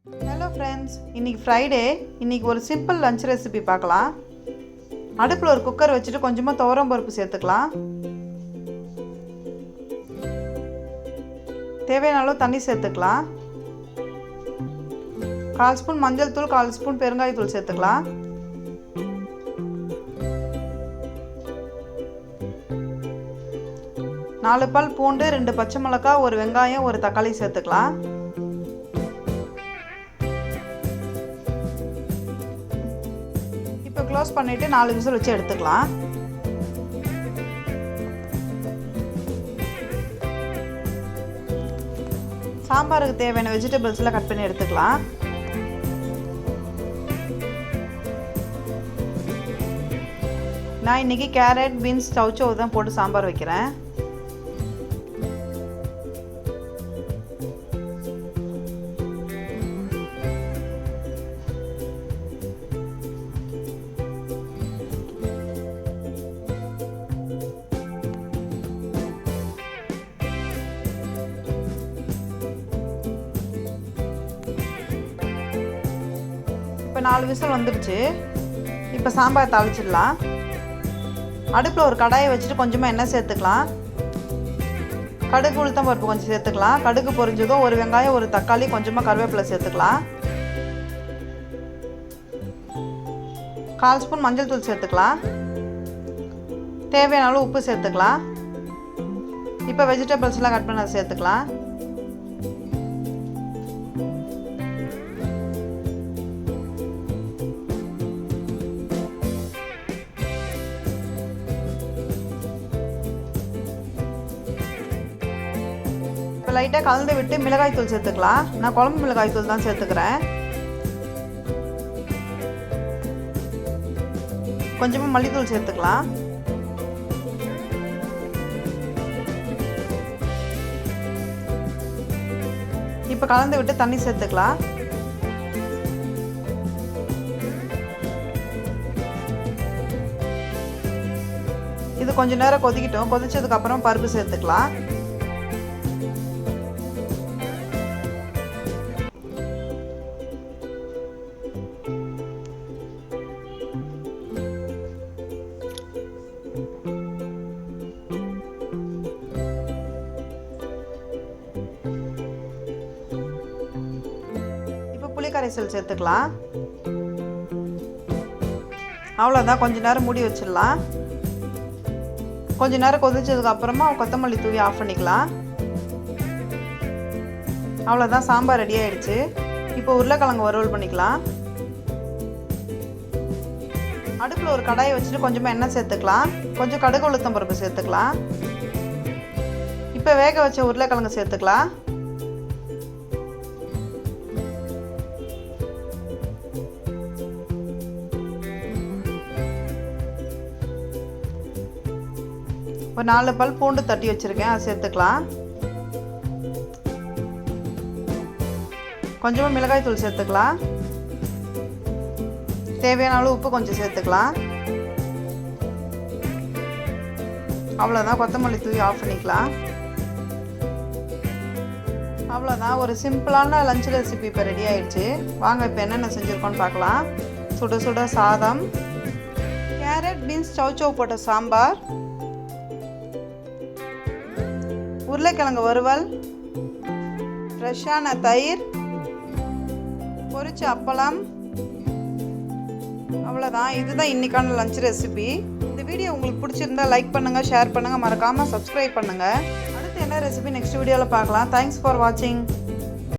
Hello friends, இன்றைக்கி Friday. இன்றைக்கி ஒரு சிம்பிள் லஞ்ச் ரெசிபி பார்க்கலாம். அடுப்பில் ஒரு குக்கர் வச்சுட்டு கொஞ்சமாக துவரம் பருப்பு சேர்த்துக்கலாம். தேவையான அளவு தண்ணி சேர்த்துக்கலாம். 1/4 ஸ்பூன் மஞ்சள் தூள், 1/4 ஸ்பூன் பெருங்காயத்தூள் சேர்த்துக்கலாம். நாலு பல் பூண்டு, 2 பச்சை மிளகாய், ஒரு வெங்காயம், ஒரு தக்காளி சேர்த்துக்கலாம். இப்போ க்ளோஸ் பண்ணிவிட்டு 4 விசில் வச்சு எடுத்துக்கலாம். சாம்பாருக்கு தேவையான வெஜிடபிள்ஸ்லாம் கட் பண்ணி எடுத்துக்கலாம். நான் இன்றைக்கி கேரட், பீன்ஸ், சௌச்சௌ தான் போட்டு சாம்பார் வைக்கிறேன். இப்போ 4 விசில் வந்துடுச்சு. இப்போ சாம்பார் தாளிச்சிடலாம். அடுப்பில் ஒரு கடாயை வச்சுட்டு கொஞ்சமாக எண்ணெய் சேர்த்துக்கலாம். கடுகு, உளுத்தம் பருப்பு கொஞ்சம் சேர்த்துக்கலாம். கடுகு பொரிஞ்சதும் ஒரு வெங்காயம், ஒரு தக்காளி, கொஞ்சமாக கருவேப்பிலை சேர்த்துக்கலாம். 1/4 ஸ்பூன் மஞ்சள் தூள் சேர்த்துக்கலாம். தேவையான அளவு உப்பு சேர்த்துக்கலாம். இப்போ வெஜிடபிள்ஸ்லாம் கட் பண்ண சேர்த்துக்கலாம். இப்போ லைட்டாக கலந்து விட்டு மிளகாய் தூள் சேர்த்துக்கலாம். நான் குழம்பு மிளகாய் தூள் தான் சேர்த்துக்கிறேன். கொஞ்சமாக மல்லித்தூள் சேர்த்துக்கலாம். இப்போ கலந்து விட்டு தண்ணி சேர்த்துக்கலாம். இது கொஞ்சம் நேரம் கொதிக்கிட்டோம். கொதிச்சதுக்கப்புறம் பருப்பு சேர்த்துக்கலாம். புளி கரைசல் சேர்த்துக்கலாம். அவ்வளோதான், கொஞ்ச நேரம் மூடி வச்சிடலாம். கொஞ்ச நேரம் கொதிச்சதுக்கு அப்புறமா கொத்தமல்லி தூவி ஆஃப் பண்ணிக்கலாம். அவ்வளோதான், சாம்பார் ரெடி ஆயிடுச்சு. இப்போ உருளைக்கிழங்கு வறுவல் பண்ணிக்கலாம். அடுப்பில் ஒரு கடாயை வச்சுட்டு கொஞ்சமாக எண்ணெய் சேர்த்துக்கலாம். கொஞ்சம் கடுகு, உளுத்தம் பருப்பு சேர்த்துக்கலாம். இப்போ வேக வச்ச உருளைக்கிழங்கு சேர்த்துக்கலாம். ஒரு 4 பல் பூண்டு தட்டி வச்சுருக்கேன், அதை சேர்த்துக்கலாம். கொஞ்சமாக மிளகாய் தூள் சேர்த்துக்கலாம். தேவையான அளவு உப்பு கொஞ்சம் சேர்த்துக்கலாம். அவ்வளோதான், கொத்தமல்லி தூவி ஆஃப் பண்ணிக்கலாம். அவ்வளோதான், ஒரு சிம்பிளான லஞ்ச் ரெசிபி இப்போ ரெடி ஆயிடுச்சு. வாங்க இப்போ என்னென்ன செஞ்சுருக்கோன்னு பார்க்கலாம். சுட சுட சாதம், கேரட், பீன்ஸ், சௌச்சௌ போட்ட சாம்பார், உருளைக்கிழங்கு வறுவல், ஃப்ரெஷ்ஷான தயிர், பொரிச்ச அப்பளம். அவ்வளோதான், இதுதான் இன்றைக்கான லஞ்ச் ரெசிபி. இந்த வீடியோ உங்களுக்கு பிடிச்சிருந்தா லைக் பண்ணுங்கள், ஷேர் பண்ணுங்கள், மறக்காமல் சப்ஸ்கிரைப் பண்ணுங்கள். அடுத்து என்ன ரெசிபி நெக்ஸ்ட் வீடியோவில் பார்க்கலாம். தேங்க்ஸ் ஃபார் வாட்சிங்.